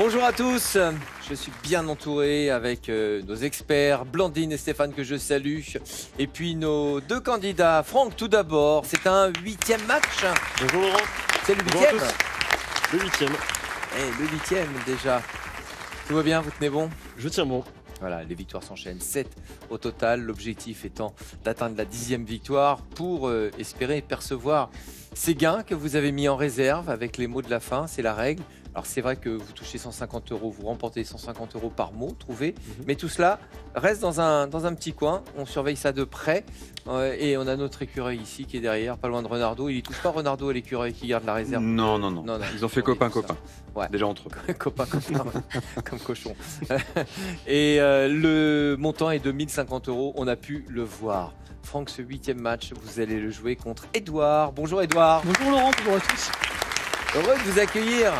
Bonjour à tous, je suis bien entouré avec nos experts, Blandine et Stéphane que je salue, et puis nos deux candidats. Franck, tout d'abord, c'est un 8e match. Bonjour Laurent. C'est le Bonjour à 8e. tous. Le 8e. Le 8e déjà. Tout va bien, vous tenez bon? Je tiens bon. Voilà, les victoires s'enchaînent, 7 au total, l'objectif étant d'atteindre la 10e victoire pour espérer percevoir ces gains que vous avez mis en réserve avec les mots de la fin, c'est la règle. Alors c'est vrai que vous touchez 150 €, vous remportez 150 € par mot trouvé, mais tout cela reste dans un petit coin, on surveille ça de près et on a notre écureuil ici qui est derrière, pas loin de Renardo. Il y touche pas Renardo à l'écureuil qui garde la réserve? Non. Ils ont fait copain. Ouais. Déjà entre eux. copain, comme cochon. Et le montant est de 1050 €, on a pu le voir. Franck, ce 8e match, vous allez le jouer contre Edouard. Bonjour Edouard. Bonjour Laurent, bonjour à tous. Heureux de vous accueillir.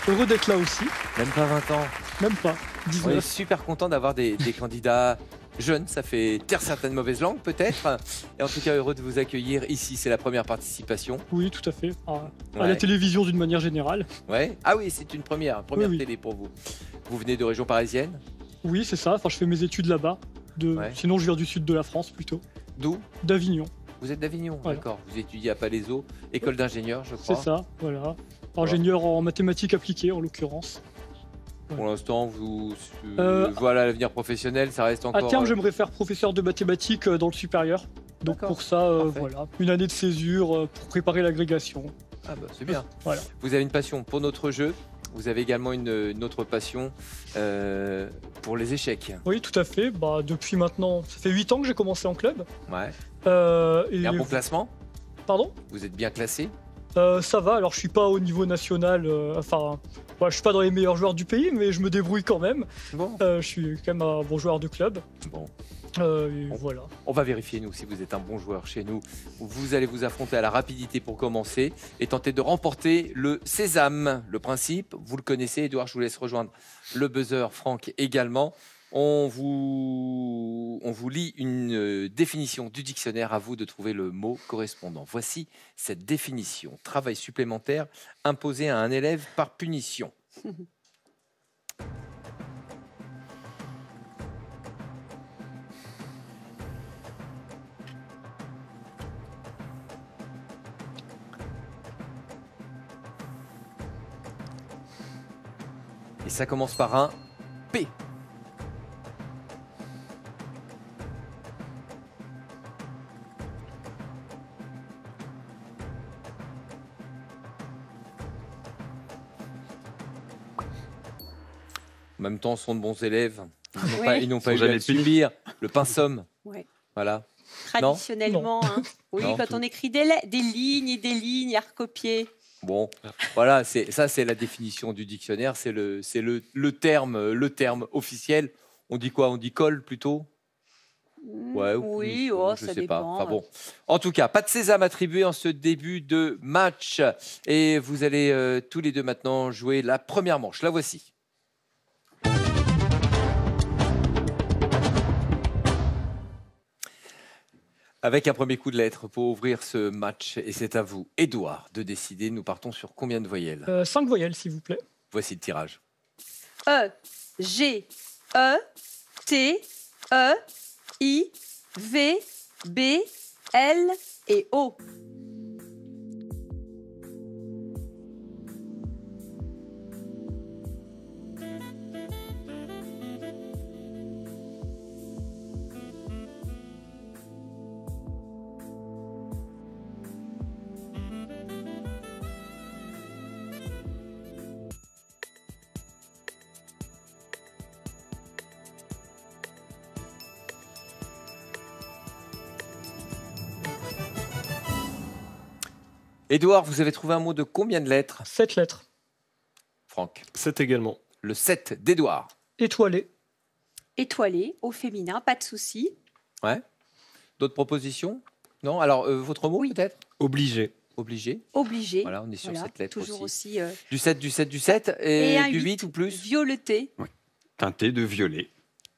Heureux d'être là aussi. Même pas 20 ans. Même pas. On est 19. super content d'avoir des candidats jeunes. Ça fait taire certaines mauvaises langues peut-être. Et en tout cas, heureux de vous accueillir ici. C'est la première participation. Oui, tout à fait. À Ouais. la télévision d'une manière générale. Ouais. Ah oui, c'est une première Oui. télé pour vous. Vous venez de région parisienne? Oui, c'est ça. Enfin, je fais mes études là-bas. Ouais. Sinon, je viens du sud de la France plutôt. D'où? D'Avignon. Vous êtes d'Avignon, Voilà. d'accord. Vous étudiez à Palaiseau, école d'ingénieur, je crois. C'est ça, voilà. Ingénieur en mathématiques appliquées en l'occurrence. Pour l'instant, vous Euh, l'avenir professionnel, ça reste À encore. terme, j'aimerais faire professeur de mathématiques dans le supérieur. Donc D'accord. pour ça, Parfait. voilà, une année de césure pour préparer l'agrégation. Ah bah, c'est bien. Voilà. Vous avez une passion pour notre jeu. Vous avez également une autre passion pour les échecs. Oui, tout à fait. Bah, depuis maintenant, ça fait 8 ans que j'ai commencé en club. Ouais. Et Et un bon classement? Pardon? Vous êtes bien classé? Ça va, alors je suis pas au niveau national, je suis pas dans les meilleurs joueurs du pays, mais je me débrouille quand même. Bon. Je suis quand même un bon joueur de club. Bon. Et Bon. voilà. On va vérifier, nous, si vous êtes un bon joueur chez nous. Vous allez vous affronter à la rapidité pour commencer et tenter de remporter le sésame. Le principe, vous le connaissez. Edouard, je vous laisse rejoindre le buzzer. Franck également. On vous lit une définition du dictionnaire. À vous de trouver le mot correspondant. Voici cette définition. Travail supplémentaire imposé à un élève par punition. Et ça commence par un P. En même temps, ce sont de bons élèves. Ils n'ont pas eu à jamais le subir. Le pinsomme. Ouais. Voilà. Traditionnellement, hein. Oui, Non, quand tout- on écrit des lignes et des lignes à recopier. Bon, voilà, c'est la définition du dictionnaire. C'est le terme officiel. On dit quoi? On dit colle plutôt? Ouais, Oui, je ça sais dépend. pas. Enfin bon. En tout cas, pas de sésame attribué en ce début de match. Et vous allez tous les deux maintenant jouer la première manche. La voici. Avec un premier coup de lettre pour ouvrir ce match. Et c'est à vous, Édouard, de décider. Nous partons sur combien de voyelles? 5 voyelles, s'il vous plaît. Voici le tirage. E, G, E, T, E, I, V, B, L et O. Édouard, vous avez trouvé un mot de combien de lettres? 7 lettres. Franck. 7 également. Le 7 d'Édouard. Étoilé. Étoilé, au féminin, pas de souci. Ouais. D'autres propositions? Non? Alors, votre mot Oui. peut-être? Obligé. Obligé. Obligé. Voilà, on est sur Voilà, cette lettre toujours aussi. aussi, Du 7, du 7, du 7 et, et un du 8, 8 ou plus? violeté. Teinté de violet.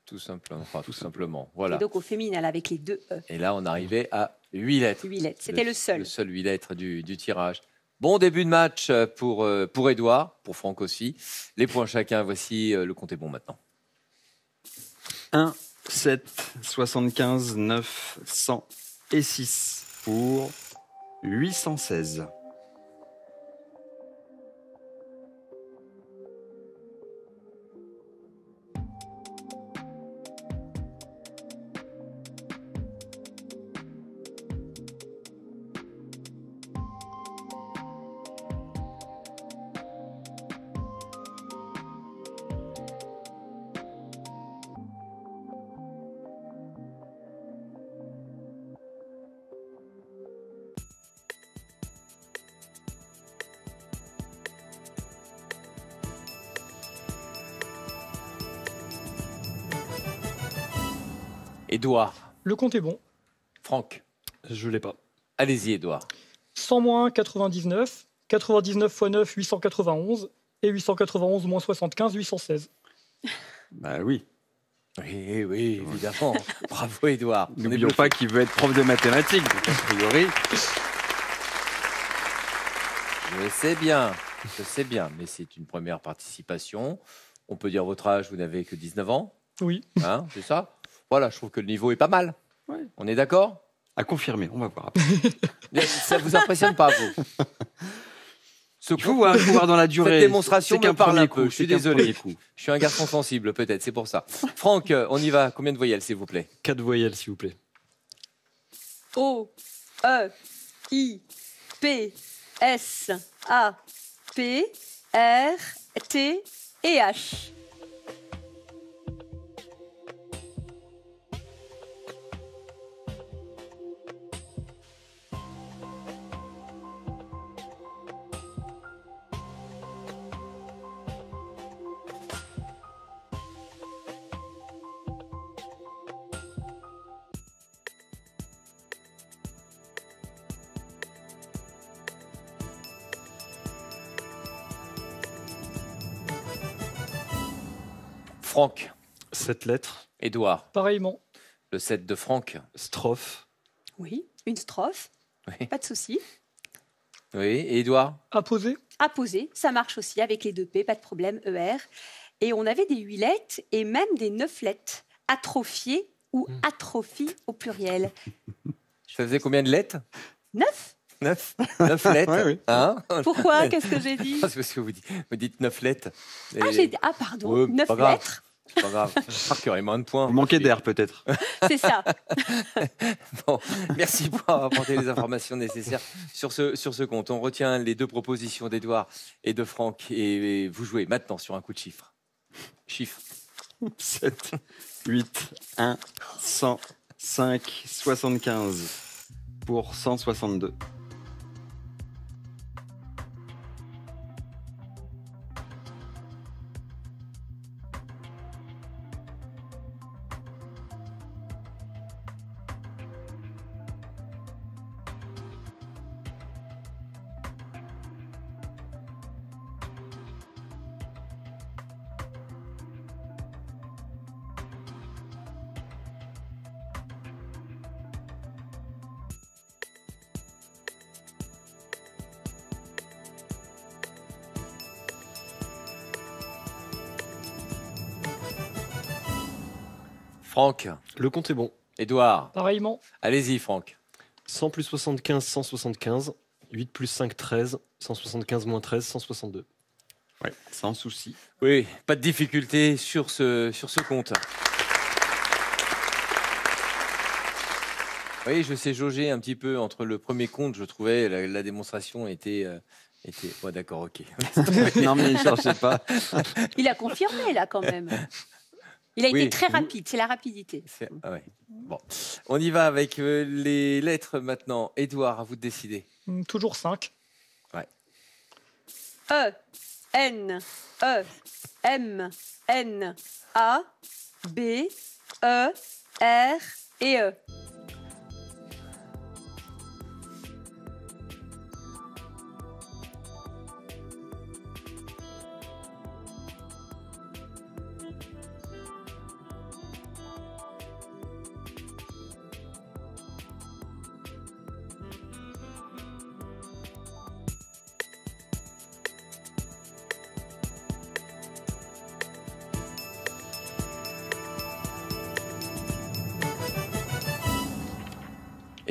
Tout simplement. Enfin, tout simplement. Voilà. Et donc au féminin, avec les deux E. Et là, on arrivait à 8 lettres. 8 lettres. C'était le seul. Le seul 8 lettres du tirage. Bon début de match pour Édouard, pour Franck aussi. Les points chacun, voici le compte est bon maintenant. 1, 7, 75, 9, 100 et 6 pour 816. Édouard, Le compte est bon. Franck, Je l'ai pas. allez-y Édouard. 100 moins 99, 99 x 9, 891, et 891 moins 75, 816. Bah oui. Oui, oui, évidemment. Bravo Édouard. On est N'oublions bluffé. pas qu'il veut être prof de mathématiques, donc a priori. Je sais bien, mais c'est une première participation. On peut dire votre âge, vous n'avez que 19 ans, Oui. hein, c'est ça? Voilà, je trouve que le niveau est pas mal. Ouais. On est d'accord? À confirmer, on va voir. Ça vous impressionne pas, vous? Ce Il faut voir dans la durée. Cette démonstration C'est qu'un me parle premier un peu, coup, je suis c'est qu'un désolé. premier coup. Je suis un garçon sensible, peut-être, c'est pour ça. Franck, on y va. Combien de voyelles, s'il vous plaît? 4 voyelles, s'il vous plaît. O, E, I, P, S, A, P, R, T et H. Franck, 7 lettres. Édouard, Pareillement. le 7 de Franck. Strophe. Oui, une strophe, Oui. pas de souci. Oui, et Édouard? Apposé. Apposé, ça marche aussi avec les deux P, pas de problème, ER. Et on avait des 8 lettres et même des 9 lettres. Atrophié ou atrophie au pluriel. Ça faisait combien de lettres? 9 9 9 lettres. Ouais, oui. Hein? Pourquoi? Qu'est-ce que j'ai dit? C'est parce que vous dites 9 lettres. Ah, ah pardon, Ouais, 9 pas grave. lettres, C'est pas grave. J'espère qu'il y aurait moins de points. Vous manquez d'air peut-être. c'est ça. Bon, merci pour avoir apporté les informations nécessaires sur ce compte. On retient les deux propositions d'Édouard et de Franck et vous jouez maintenant sur un coup de chiffre. Chiffre. 7, 8, 1, 100, 5, 75 pour 162. Franck, Le compte est bon. Édouard, Pareillement. allez-y Franck. 100 plus 75, 175. 8 plus 5, 13. 175 moins 13, 162. Ouais, sans souci. Oui, pas de difficulté sur ce compte. Oui, je sais jauger un petit peu entre le premier compte, je trouvais la démonstration était ouais, d'accord, ok. Non mais ne cherchez pas. Il a confirmé là quand même. Il a Oui. été très rapide, c'est la rapidité. Ah ouais. Bon, on y va avec les lettres maintenant. Édouard, à vous de décider. Toujours 5. E, N, E, M, N, A, B, E, R et E.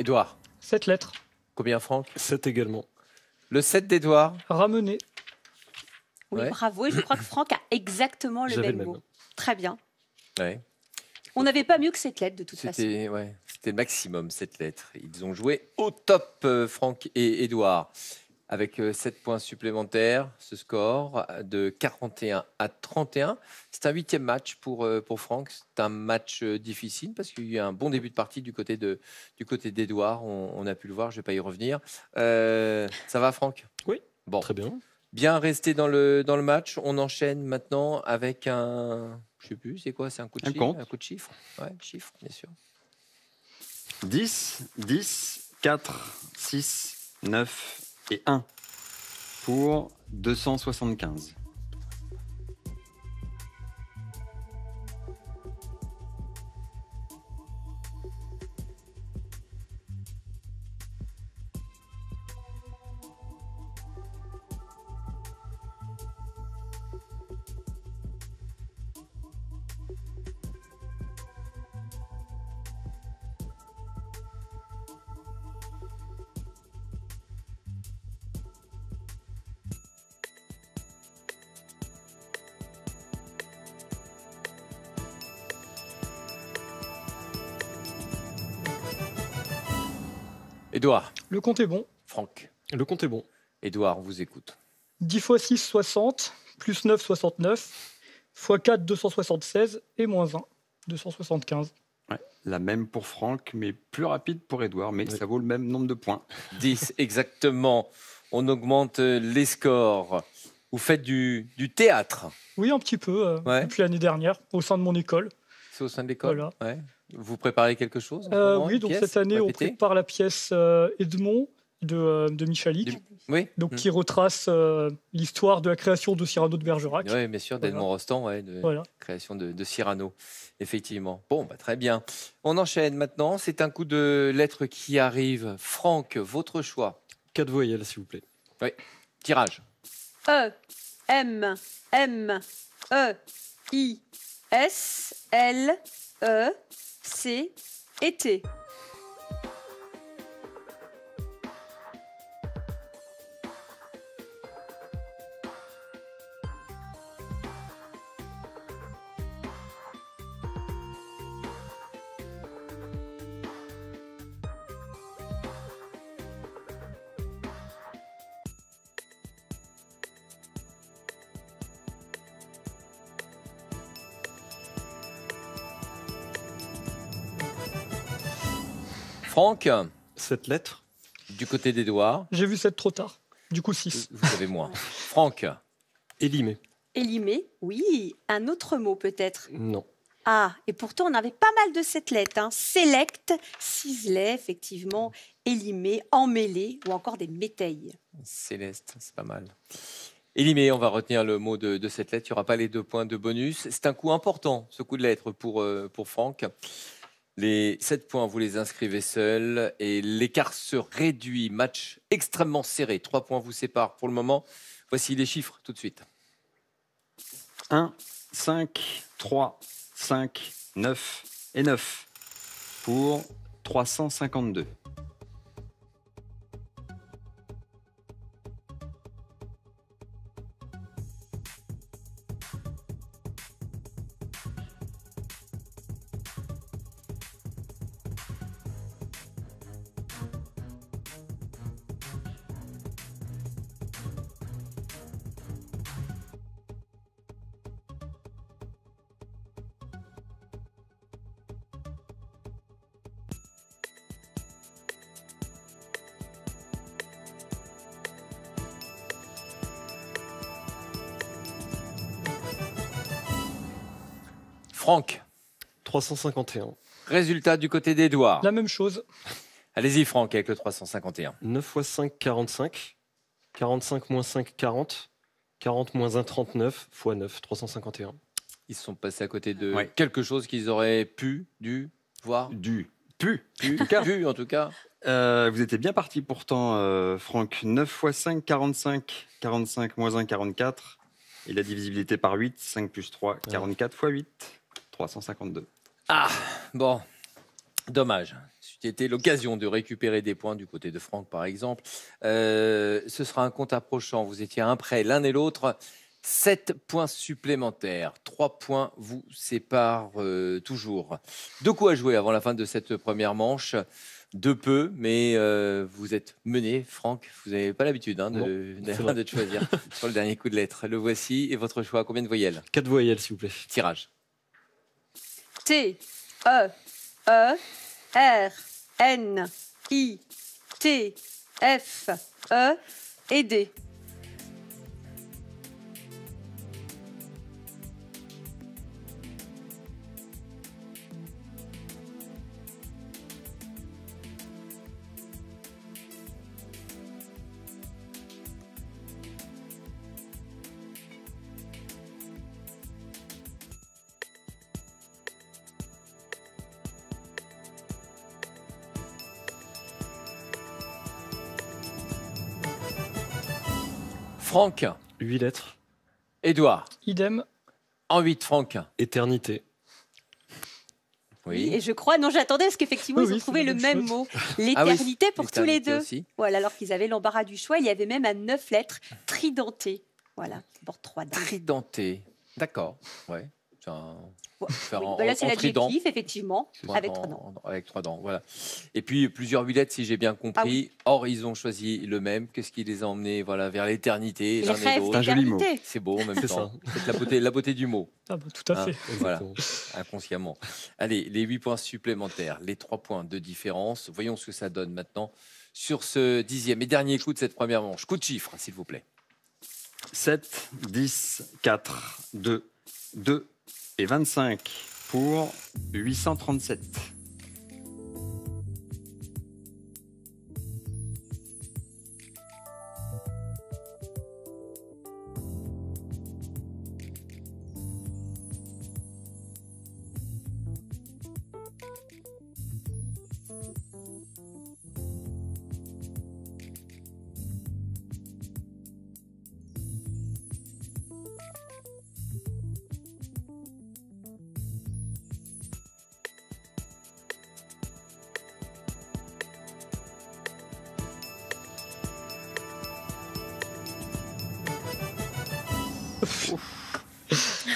Édouard, 7 lettres. combien Franck? 7 également. Le 7 d'Édouard. Ramener. Oui, Ouais. bravo. Et je crois que Franck a exactement le J'avais même le mot. même. Très bien. Ouais. On n'avait pas mieux que cette lettre de toute façon. C'était le maximum, cette lettre. Ils ont joué au top, Franck et Édouard. Avec 7 points supplémentaires, ce score de 41 à 31. C'est un 8e match pour Franck. C'est un match difficile parce qu'il y a eu un bon début de partie du côté d'Édouard. On a pu le voir, je ne vais pas y revenir. Ça va, Franck? Oui. Bon, Très bien. bien resté dans le match. On enchaîne maintenant avec un... Je ne sais plus, c'est quoi? C'est un coup de Un chiffre? compte. Un coup de chiffre. Ouais, chiffre, bien sûr. 10, 10, 4, 6, 9 et 1 pour 275. Édouard, Le compte est bon. Franck. Le compte est bon. Édouard, on vous écoute. 10 x 6, 60. Plus 9, 69. x 4, 276. Et moins 1, 275. Ouais, la même pour Franck, mais plus rapide pour Édouard, mais Oui. ça vaut le même nombre de points. 10, exactement. On augmente les scores. Vous faites du théâtre. Oui, un petit peu. Ouais. Depuis l'année dernière, au sein de mon école. C'est au sein de l'école. Voilà. Ouais. Vous préparez quelque chose en ce moment, Oui, une donc pièce cette année, on répétée prépare la pièce Edmond de Michalik, Du- Oui. donc, qui retrace l'histoire de la création de Cyrano de Bergerac. Oui, bien sûr, d'Edmond Rostand, ouais, de Voilà. création de Cyrano, effectivement. Bon, bah, très bien. On enchaîne maintenant. C'est un coup de lettres qui arrive. Franck, votre choix. 4 voyelles, s'il vous plaît. Tirage. E, M, M, E, I, S, L, E, C et T. Franck, 7 lettres. du côté d'Édouard, J'ai vu cette trop tard. Du coup, 6. vous avez moins. Franck, Élimé. Élimé, oui. Un autre mot peut-être. Non. Ah, et pourtant on avait pas mal de cette lettre. Hein. Select, ciselet, effectivement, élimé, emmêlé ou encore des métailles. Céleste, c'est pas mal. Élimé, on va retenir le mot de cette lettre. Il n'y aura pas les 2 points de bonus. C'est un coup important, ce coup de lettre pour Franck. Les 7 points, vous les inscrivez seuls et l'écart se réduit. Match extrêmement serré. 3 points vous séparent pour le moment. Voici les chiffres tout de suite. 1, 5, 3, 5, 9 et 9 pour 352. Franck, 351. résultat du côté d'Édouard. La même chose. Allez-y Franck avec le 351. 9 x 5, 45. 45 moins 5, 40. 40 moins 1, 39. x 9, 351. Ils se sont passés à côté de Ouais. quelque chose qu'ils auraient dû voir. Du pu. Vu en tout cas. Vous étiez bien parti pourtant, Franck. 9 x 5, 45. 45 moins 1, 44. Et la divisibilité par 8, 5 plus 3, 44 x 8, 352. Ah, bon, dommage. C'était l'occasion de récupérer des points du côté de Franck, par exemple. Ce sera un compte approchant. Vous étiez à un près l'un et l'autre. 7 points supplémentaires. 3 points vous séparent toujours. De quoi jouer avant la fin de cette première manche? De peu, mais vous êtes mené, Franck. Vous n'avez pas l'habitude de choisir sur le dernier coup de lettre. Le voici. Et votre choix, combien de voyelles? 4 voyelles, s'il vous plaît. Tirage. T, E, E, R, N, I, T, F, E et D. Franck. 8 lettres. Édouard. Idem. En 8, Franck. Éternité. Oui, et je crois, non, j'attendais parce qu'effectivement, Oui, ils ont oui, trouvé c'est le la même même chose. mot. L'éternité pour tous les L'éternité deux. aussi. Voilà, alors qu'ils avaient l'embarras du choix, il y avait même à 9 lettres, tridenté. Voilà, pour 3 dames. Tridenté. D'accord. Ouais. C'est un- Ouais. faire Oui, en- bah là, en c'est trident. l'adjectif, effectivement, Ouais, avec 3 dents. Avec 3 dents, voilà. Et puis plusieurs huilettes, si j'ai bien compris. Or, ils ont choisi le même. Qu'est-ce qui les a emmenés voilà, vers l'éternité, Les l'un et rêves l'autre. un joli mot. d'éternité. C'est beau en même C'est temps. ça. C'est la beauté du mot. Ah bah, tout à Hein, fait. voilà, Exactement. inconsciemment. Allez, les 8 points supplémentaires, les 3 points de différence. Voyons ce que ça donne maintenant sur ce 10e et dernier coup de cette première manche. Coup de chiffre, s'il vous plaît. 7, 10, 4, 2, 2 et 25 pour 837.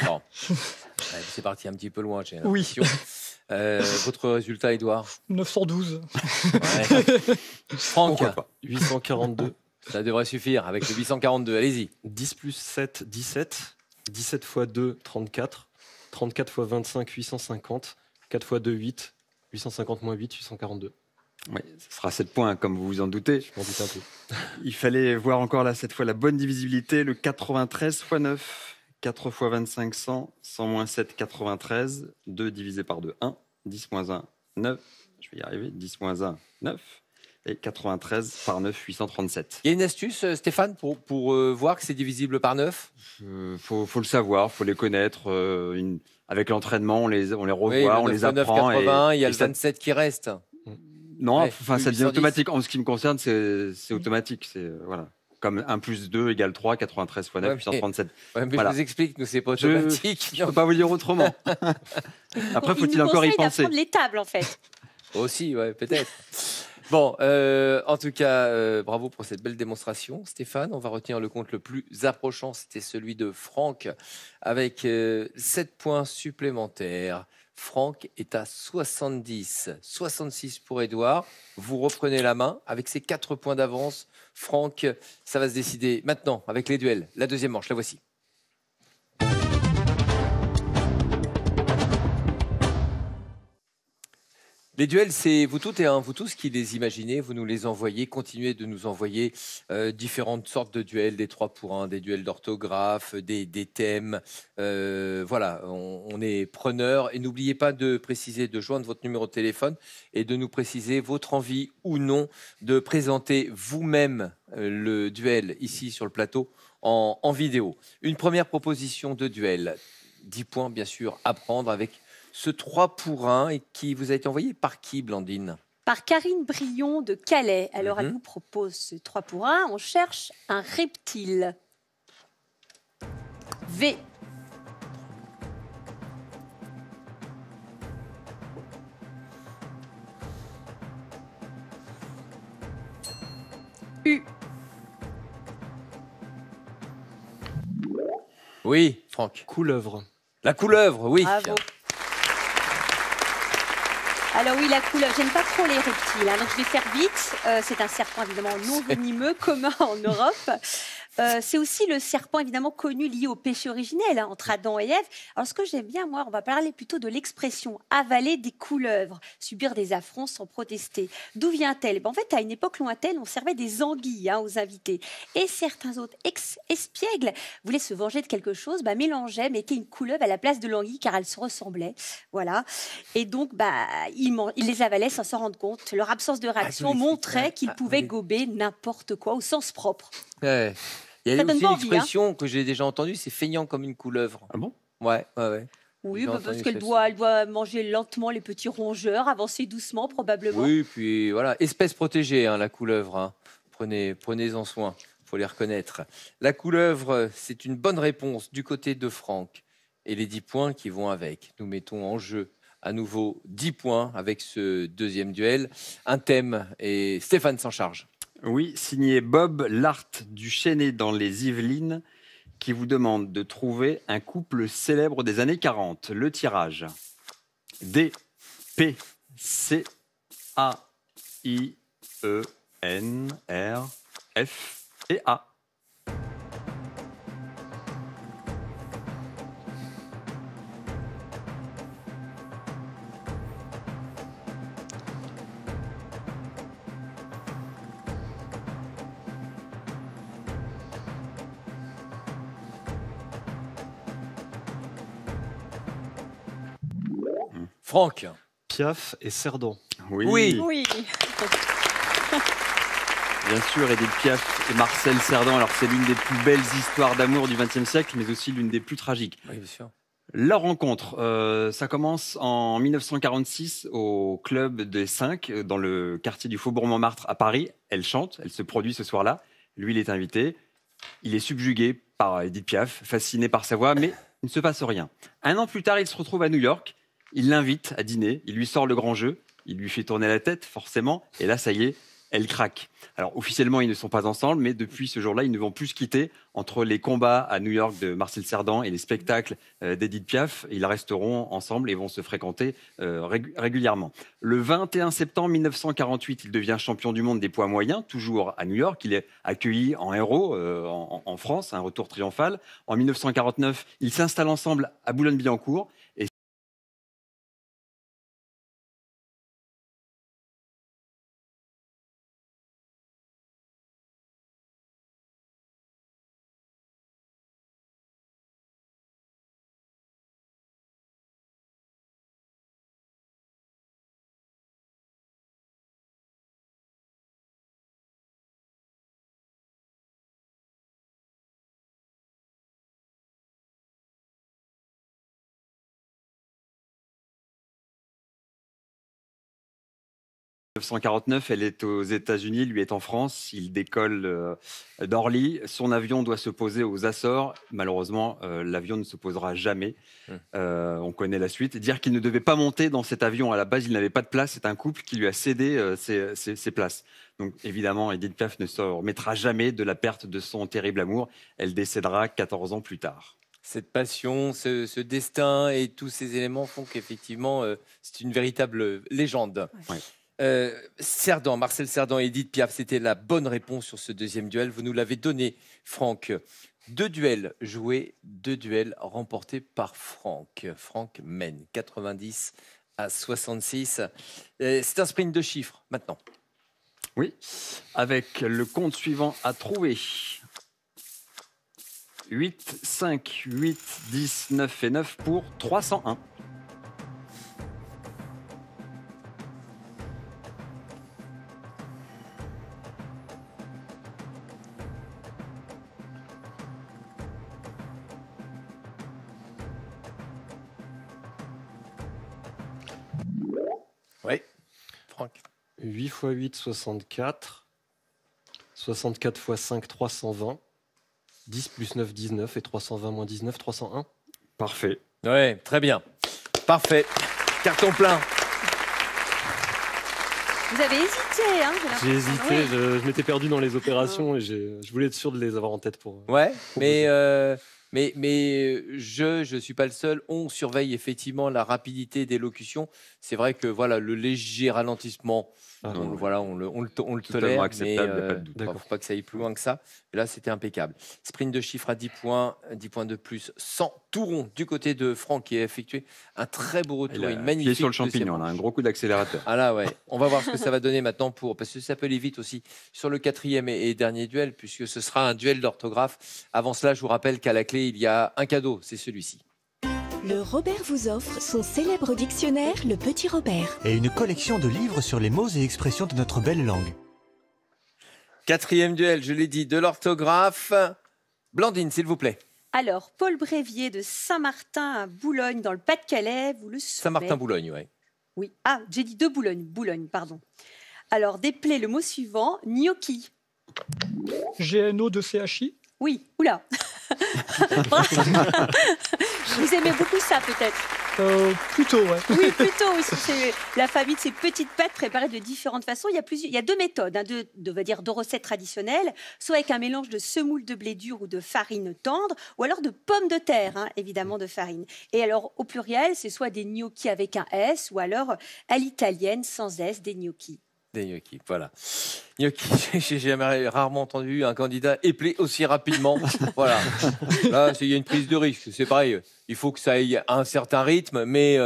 Bon. Allez, c'est parti un petit peu loin, j'ai Oui. l'impression. Votre résultat, Edouard? 912. Ouais. Franck, Pourquoi pas? 842. ça devrait suffire avec le 842. Allez-y. 10 plus 7, 17. 17 fois 2, 34. 34 fois 25, 850. 4 fois 2, 8. 850 moins 8, 842. Oui, ce sera 7 points, comme vous vous en doutez. Je m'en doute un peu. Il fallait voir encore là, cette fois, la bonne divisibilité, le 93 x 9. 4 fois 25, 100. 100 moins 7, 93. 2 divisé par 2, 1. 10 moins 1, 9. Je vais y arriver. 10 moins 1, 9. Et 93 par 9, 837. Il y a une astuce, Stéphane, pour voir que c'est divisible par 9? Faut le savoir, faut les connaître. Avec l'entraînement, on les revoit, Oui, on le les 9 x 9, apprend. 80, il y a et le ça- 27 qui reste. Non, Ouais, enfin, ça devient 810. automatique. En ce qui me concerne, c'est automatique. C'est voilà. Comme 1 plus 2 égale 3, 93 x 9, Ouais, mais- 837. Ouais, mais Voilà. je vous explique, nous, c'est pas Je- automatique. Je ne peux pas vous dire autrement. Après, Il faut-il nous encore y conseille penser? d'apprendre les tables, en fait. Aussi, ouais, peut-être. Bon, en tout cas, bravo pour cette belle démonstration, Stéphane. On va retenir le compte le plus approchant, c'était celui de Franck, avec 7 points supplémentaires. Franck est à 70, 66 pour Édouard. Vous reprenez la main avec ces 4 points d'avance. Franck, ça va se décider maintenant avec les duels. La deuxième manche, la voici. Les duels, c'est vous toutes et vous tous qui les imaginez, vous nous les envoyez, continuez de nous envoyer différentes sortes de duels, des 3 pour 1, des duels d'orthographe, des thèmes. Voilà, on est preneurs. Et n'oubliez pas de préciser, de joindre votre numéro de téléphone et de nous préciser votre envie ou non de présenter vous-même le duel ici sur le plateau en vidéo. Une première proposition de duel, 10 points bien sûr à prendre avec ce 3 pour 1 et qui vous a été envoyé par qui, Blandine? Par Karine Brion de Calais. Alors, elle Mhm. nous propose ce 3 pour 1. On cherche un reptile. V. U. Oui, Franck. Couleuvre. La couleuvre, oui. Bravo. Alors oui, la couleuvre, j'aime pas trop les reptiles, hein, donc je vais faire vite. C'est un serpent évidemment non venimeux, commun en Europe. C'est aussi le serpent évidemment connu lié au péché originel, hein, entre Adam et Ève. Alors ce que j'aime bien, moi, on va parler plutôt de l'expression avaler des couleuvres, subir des affronts sans protester. D'où vient-elle? En fait, à une époque lointaine, on servait des anguilles, hein, aux invités. Et certains autres espiègles voulaient se venger de quelque chose, mélangeaient, mettaient une couleuvre à la place de l'anguille car elles se ressemblaient. Voilà. Et donc, ils les avalaient sans s'en rendre compte. Leur absence de réaction montrait qu'ils pouvaient gober n'importe quoi au sens propre. Ouais. Il y Ça a donne aussi pas une envie, expression que j'ai déjà entendue, c'est feignant comme une couleuvre. Ah bon? Ouais. Oui, J'ai parce entendu qu'elle doit manger lentement les petits rongeurs, avancer doucement probablement. Oui, puis voilà, espèce protégée, hein, la couleuvre. Hein. Prenez-en soin, faut les reconnaître. La couleuvre, c'est une bonne réponse du côté de Franck. Et les 10 points qui vont avec. Nous mettons en jeu à nouveau 10 points avec ce deuxième duel. Un thème et Stéphane s'en charge. Oui, signé Bob Lart du Chêne dans les Yvelines, qui vous demande de trouver un couple célèbre des années 40. Le tirage. D, P, C, A, I, E, N, R, F et A. Franck. Piaf et Cerdan. Oui. Oui. Bien sûr, Édith Piaf et Marcel Cerdan. Alors, c'est l'une des plus belles histoires d'amour du XXe siècle, mais aussi l'une des plus tragiques. Oui, bien sûr. Leur rencontre, ça commence en 1946 au Club des 5, dans le quartier du Faubourg Montmartre à Paris. Elle chante, elle se produit ce soir-là. Lui, il est invité. Il est subjugué par Édith Piaf, fasciné par sa voix, mais il ne se passe rien. Un an plus tard, il se retrouve à New York. Il l'invite à dîner, il lui sort le grand jeu, il lui fait tourner la tête, forcément, et là, ça y est, elle craque. Alors, officiellement, ils ne sont pas ensemble, mais depuis ce jour-là, ils ne vont plus se quitter. Entre les combats à New York de Marcel Cerdan et les spectacles d'Édith Piaf, ils resteront ensemble et vont se fréquenter régulièrement. Le 21 septembre 1948, il devient champion du monde des poids moyens, toujours à New York. Il est accueilli en héros en France, un retour triomphal. En 1949, ils s'installent ensemble à Boulogne-Billancourt. Et en 1949, elle est aux États-Unis, lui est en France. Il décolle d'Orly. Son avion doit se poser aux Açores. Malheureusement, l'avion ne se posera jamais. On connaît la suite. Dire qu'il ne devait pas monter dans cet avion à la base, il n'avait pas de place. C'est un couple qui lui a cédé ses places. Donc évidemment, Édith Piaf ne se remettra jamais de la perte de son terrible amour. Elle décédera 14 ans plus tard. Cette passion, ce destin et tous ces éléments font qu'effectivement, c'est une véritable légende. Ouais. Cerdan, Marcel Cerdan et Édith Piaf, c'était la bonne réponse sur ce deuxième duel. Vous nous l'avez donné, Franck. 2 duels joués, 2 duels remportés par Franck. Franck mène 90 à 66. C'est un sprint de chiffres maintenant. Oui, avec le compte suivant à trouver. 8, 5, 8, 10, 9 et 9 pour 301. Oui, Franck. 8 x 8, 64. 64 x 5, 320. 10 plus 9, 19. Et 320 moins 19, 301. Parfait. Oui, très bien. Parfait. Carton plein. Vous avez hésité, hein, J'ai hésité, Oui. je m'étais perdu dans les opérations et je voulais être sûr de les avoir en tête pour. Ouais, mais je suis pas le seul. On surveille effectivement la rapidité d'élocution. C'est vrai que voilà, le léger ralentissement, Ah, on, ouais. voilà, on le Totalement tolère, acceptable, mais y a pas de doute. il ne faut pas que ça aille plus loin que ça. Et là, c'était impeccable. Sprint de chiffres à 10 points de plus, 100 tout rond du côté de Franck qui a effectué un très beau retour, Il a une pied magnifique sur le deuxième champignon, là, un manche. gros coup d'accélérateur. Ah là, ouais. On va voir ce que ça va donner maintenant parce que ça peut aller vite aussi sur le quatrième et dernier duel, puisque ce sera un duel d'orthographe. Avant cela, je vous rappelle qu'à la clé, il y a un cadeau, c'est celui-ci. Le Robert vous offre son célèbre dictionnaire, le Petit Robert. Et une collection de livres sur les mots et expressions de notre belle langue. Quatrième duel, je l'ai dit, de l'orthographe. Blandine, s'il vous plaît. Alors, Paul Brévier de Saint-Martin à Boulogne, dans le Pas-de-Calais, vous le savez. Saint-Martin-Boulogne, ouais. Oui. Ah, j'ai dit de Boulogne. Boulogne, pardon. Alors, déplay le mot suivant, gnocchi. GNO de CHI. Oui, oula. Vous aimez beaucoup ça, peut-être? Plutôt, ouais. Oui, plutôt aussi. C'est la famille de ces petites pâtes préparées de différentes façons. Il y a deux méthodes, hein, on va dire deux recettes traditionnelles, soit avec un mélange de semoule de blé dur ou de farine tendre, ou alors de pommes de terre, hein, évidemment de farine. Et alors, au pluriel, c'est soit des gnocchis avec un S, ou alors à l'italienne, sans S, des gnocchis. Des gnocchis, voilà. Gnocchi, j'ai rarement entendu un candidat épeler aussi rapidement. Voilà. Là, il y a une prise de risque. C'est pareil. Il faut que ça aille à un certain rythme, mais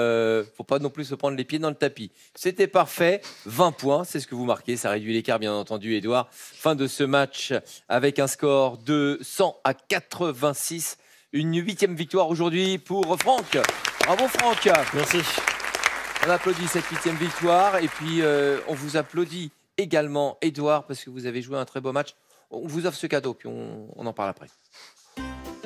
faut pas non plus se prendre les pieds dans le tapis. C'était parfait. 20 points, c'est ce que vous marquez. Ça réduit l'écart, bien entendu, Édouard. Fin de ce match avec un score de 100 à 86. Une 8e victoire aujourd'hui pour Franck. Bravo, Franck. Merci. On applaudit cette 8e victoire et puis on vous applaudit également, Édouard, parce que vous avez joué un très beau match. On vous offre ce cadeau, puis on en parle après.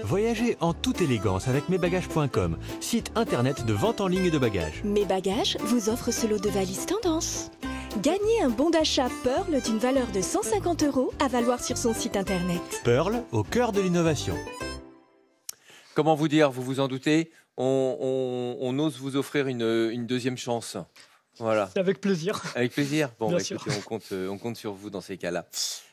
Voyagez en toute élégance avec mesbagages.com, site internet de vente en ligne de bagages. Mes bagages vous offre ce lot de valises tendance. Gagnez un bon d'achat Pearl d'une valeur de 150 € à valoir sur son site internet. Pearl, au cœur de l'innovation. Comment vous dire, vous vous en doutez, on ose vous offrir une deuxième chance. Voilà. C'est avec plaisir. Avec plaisir. Bon, Bien bah, sûr. écoutez, on compte sur vous dans ces cas-là.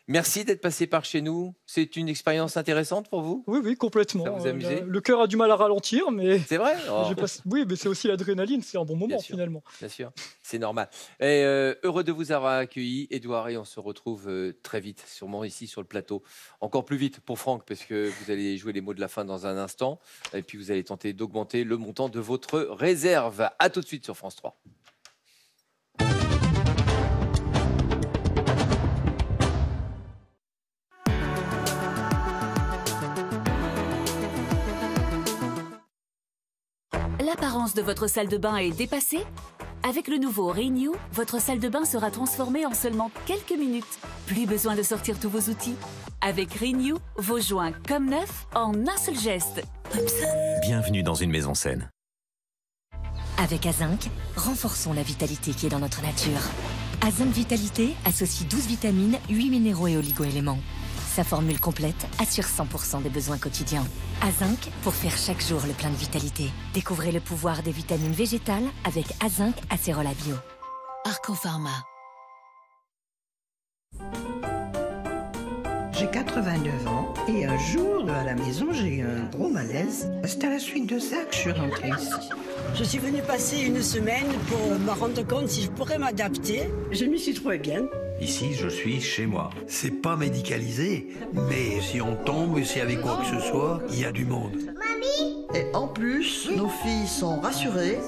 Merci d'être passé par chez nous. C'est une expérience intéressante pour vous? Oui, oui, complètement. Ça vous a amusé? Le cœur a du mal à ralentir, mais C'est vrai? Oh, oui, mais c'est aussi l'adrénaline, c'est un bon moment Bien sûr. finalement. bien sûr, c'est normal. Et, heureux de vous avoir accueilli, Édouard, et on se retrouve très vite, sûrement ici sur le plateau. Encore plus vite pour Franck, parce que vous allez jouer les mots de la fin dans un instant. Et puis vous allez tenter d'augmenter le montant de votre réserve. À tout de suite sur France 3. L'apparence de votre salle de bain est dépassée? Avec le nouveau Renew, votre salle de bain sera transformée en seulement quelques minutes. Plus besoin de sortir tous vos outils. Avec Renew, vos joints comme neufs en un seul geste. Bienvenue dans une maison saine. Avec Azinc, renforçons la vitalité qui est dans notre nature. Azinc Vitalité associe 12 vitamines, 8 minéraux et oligo-éléments. Sa formule complète assure 100% des besoins quotidiens. Azinc pour faire chaque jour le plein de vitalité. Découvrez le pouvoir des vitamines végétales avec Azinc Acérola Bio. Arco Pharma. J'ai 89 ans et un jour, à la maison, j'ai eu un gros malaise. C'est à la suite de ça que je suis rentrée ici. Je suis venue passer une semaine pour me rendre compte si je pourrais m'adapter. Je m'y suis trouvée bien. Ici, je suis chez moi. C'est pas médicalisé, mais si on tombe, si avec quoi que ce soit, il y a du monde. Mamie! Et en plus, nos filles sont rassurées.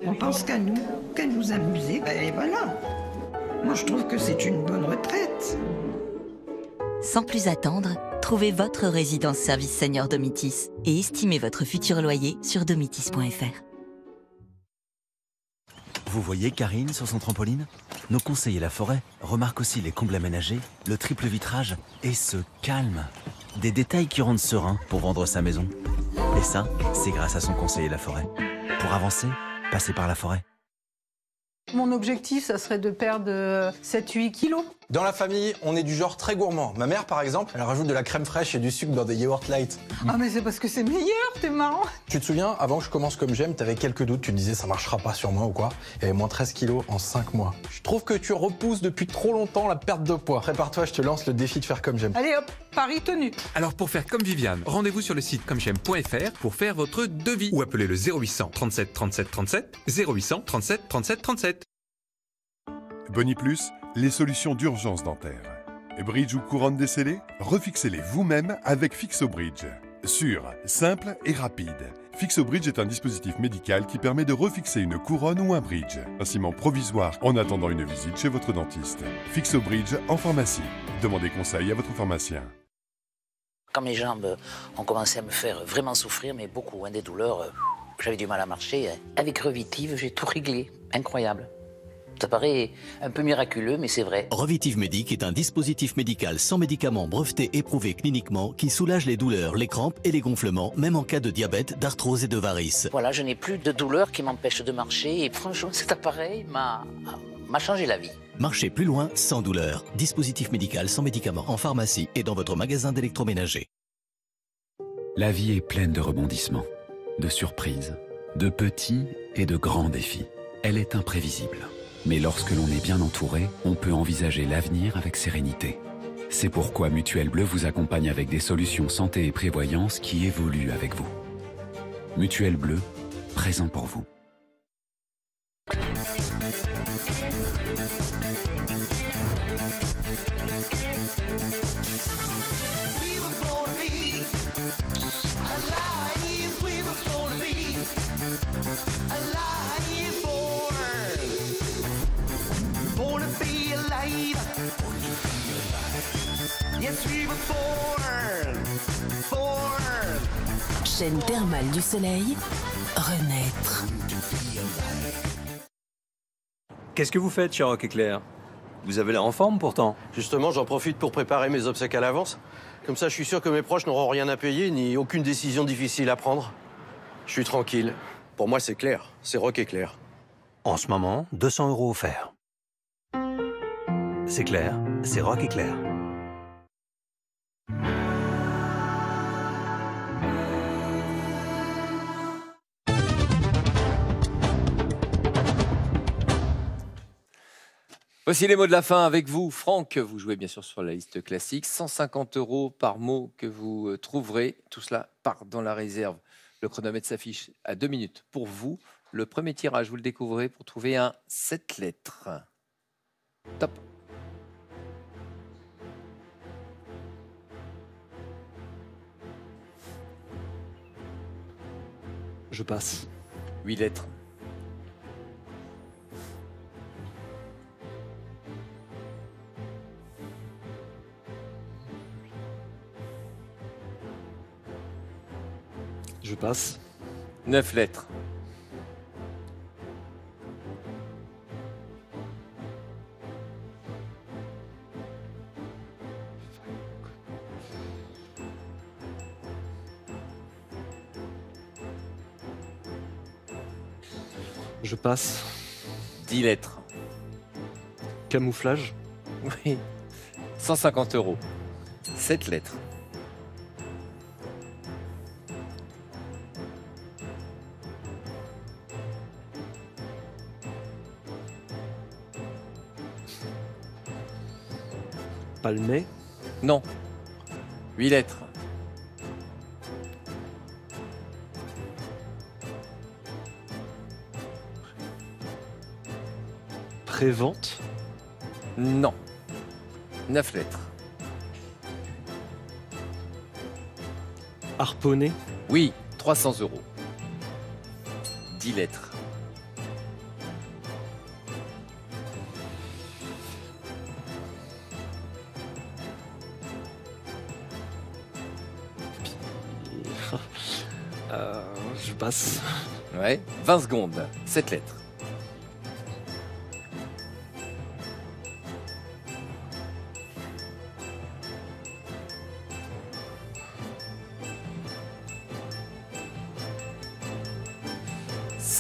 On pense qu'à nous amuser. Et voilà. Moi, je trouve que c'est une bonne retraite. Sans plus attendre, trouvez votre résidence service senior Domitis et estimez votre futur loyer sur domitis.fr. Vous voyez Karine sur son trampoline? Nos conseillers La Forêt remarquent aussi les combles aménagés, le triple vitrage et ce calme. Des détails qui rendent serein pour vendre sa maison. Et ça, c'est grâce à son conseiller La Forêt. Pour avancer, passez par La Forêt. Mon objectif, ça serait de perdre 7-8 kilos. Dans la famille, on est du genre très gourmand. Ma mère, par exemple, elle rajoute de la crème fraîche et du sucre dans des yaourts light. Ah mais c'est parce que c'est meilleur, t'es marrant. Tu te souviens, avant que je commence comme j'aime, t'avais quelques doutes, tu te disais ça marchera pas sur moi ou quoi. Il y avait moins 13 kilos en 5 mois. Je trouve que tu repousses depuis trop longtemps la perte de poids. Prépare-toi, je te lance le défi de faire comme j'aime. Allez hop, pari tenu. Alors pour faire comme Viviane, rendez-vous sur le site commejaime.fr pour faire votre devis ou appelez le 0800 37 37 37 0800 37 37 37. Boni Plus, les solutions d'urgence dentaire. Bridge ou couronne décellée? Refixez-les vous-même avec FixoBridge. Sûr, simple et rapide. FixoBridge est un dispositif médical qui permet de refixer une couronne ou un bridge, un ciment provisoire en attendant une visite chez votre dentiste. FixoBridge en pharmacie. Demandez conseil à votre pharmacien. Quand mes jambes ont commencé à me faire vraiment souffrir, mais beaucoup, des douleurs, j'avais du mal à marcher. Avec Revitive, j'ai tout réglé. Incroyable. Ça paraît un peu miraculeux, mais c'est vrai. Revitive Medic est un dispositif médical sans médicaments breveté éprouvé cliniquement qui soulage les douleurs, les crampes et les gonflements, même en cas de diabète, d'arthrose et de varices. Voilà, je n'ai plus de douleurs qui m'empêchent de marcher et franchement, cet appareil m'a changé la vie. Marchez plus loin sans douleur. Dispositif médical sans médicaments en pharmacie et dans votre magasin d'électroménager. La vie est pleine de rebondissements, de surprises, de petits et de grands défis. Elle est imprévisible. Mais lorsque l'on est bien entouré, on peut envisager l'avenir avec sérénité. C'est pourquoi Mutuelle Bleu vous accompagne avec des solutions santé et prévoyance qui évoluent avec vous. Mutuelle Bleu, présent pour vous. Chaîne thermale du soleil, renaître. Qu'est-ce que vous faites chez Rock Éclair? Vous avez l'air en forme pourtant. Justement, j'en profite pour préparer mes obsèques à l'avance. Comme ça, je suis sûr que mes proches n'auront rien à payer, ni aucune décision difficile à prendre. Je suis tranquille. Pour moi, c'est clair. C'est Rock Éclair. En ce moment, 200 € offerts. C'est clair, c'est Rock Éclair. Voici les mots de la fin avec vous, Franck. Vous jouez bien sûr sur la liste classique. 150 € par mot que vous trouverez. Tout cela part dans la réserve. Le chronomètre s'affiche à 2 minutes. Pour vous, le premier tirage, vous le découvrez pour trouver un 7 lettres. Top. Je passe. 8 lettres. Je passe. 9 lettres. Je passe. 10 lettres. Camouflage. Oui. 150 €. 7 lettres. Palmet. Non. 8 lettres. Prévente. Non. 9 lettres. Harponné. Oui, 300 €. 10 lettres. Je passe. Ouais, 20 secondes. 7 lettres.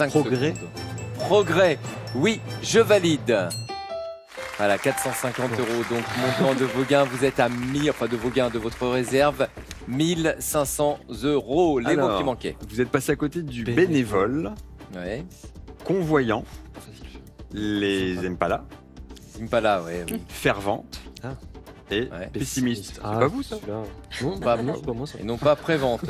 Progrès. Progrès. Oui, je valide. Voilà, 450 €. Donc, montant de vos gains, vous êtes à 1000, enfin de vos gains, de votre réserve, 1500 €. Les mots qui manquaient. Vous êtes passé à côté du bénévole, Ouais. convoyant, les Impala, Impala, ouais. Oui. fervente et pessimiste. C'est pas vous ça? Non, pas moi. Et non pas prévente.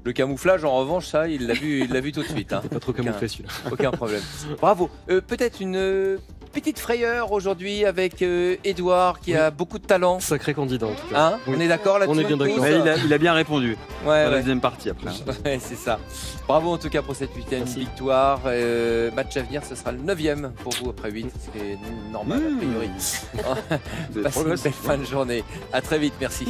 Le camouflage, en revanche, ça, il l'a vu tout de suite. Hein. Pas trop camouflé celui-là. Aucun problème. Bravo. Peut-être une petite frayeur aujourd'hui avec Edouard qui a beaucoup de talent. Sacré candidat en tout cas. Hein, on est d'accord là-dessus? On est bien d'accord. Mais il a bien répondu. Ouais, dans la deuxième partie après. Ouais, c'est ça. Bravo en tout cas pour cette 8e victoire. Match à venir, ce sera le 9e pour vous après 8, ce qui est normal a priori. Passez une belle fin de journée. À très vite, merci.